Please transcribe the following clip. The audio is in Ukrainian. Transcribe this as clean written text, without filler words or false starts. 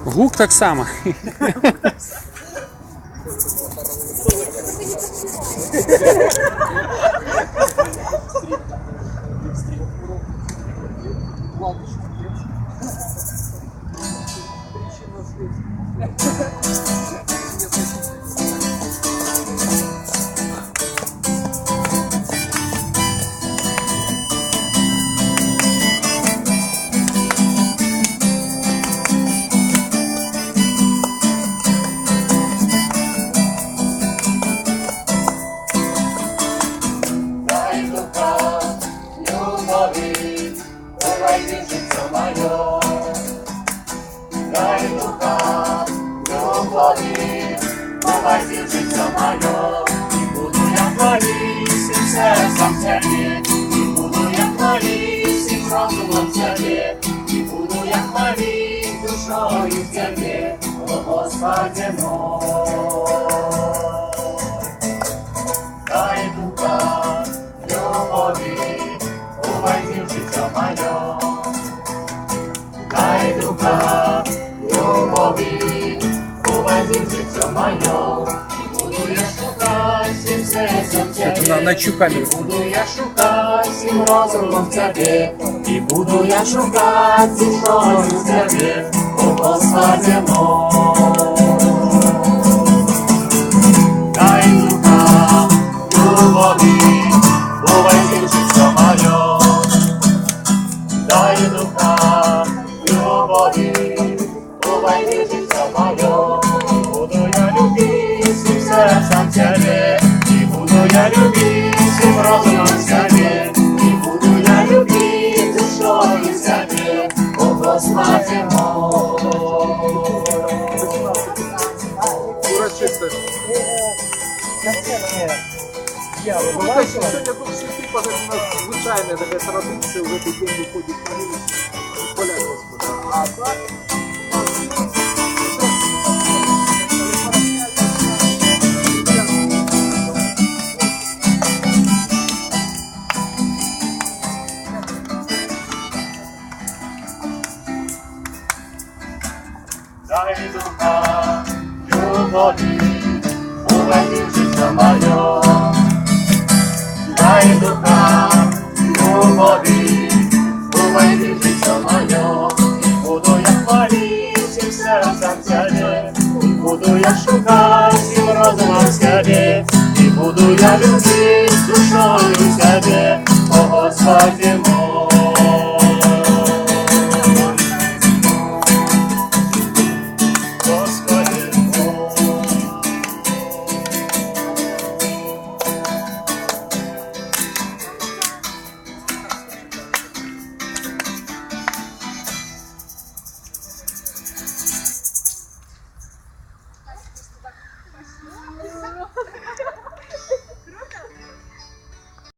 Гук так само. Дай духа любові, увійди в життя моє. Дай духа любові, увійди в життя моє. І буду я творити всім серцем Тебе, і буду я творити всім розумом Тебе, і буду я творити душою Тебе, о Господи мой. Дай духа любові, увійди в життя моє. Дай духа любові, увійди в життя моє. І буду я шукати всім серцем Тебе, На цю камеру. і буду я шукати всім розумом Тебе, і буду я шукати душою Тебе, о Господи мой. Дай духа любові, увійди в життя моє. Дай духа любові, увійди в життя моє. І буду я любити всім серцем Тебе, і буду я любити всім розумом Тебе, і буду я любити душою Тебе, о Господи мой. Урочисте. Сьогодні тут всі типа звичайне таке традиція, в цей день виходять на вулицю, полять Господа. А так, Дай духа любові, увійди в життя моє. Дай духа любові, увійди в життя моє. І буду я хвалити всім серцем Тебе, і буду я шукати всім розумом Тебе, і буду я любити душою Тебе, о Господи мой.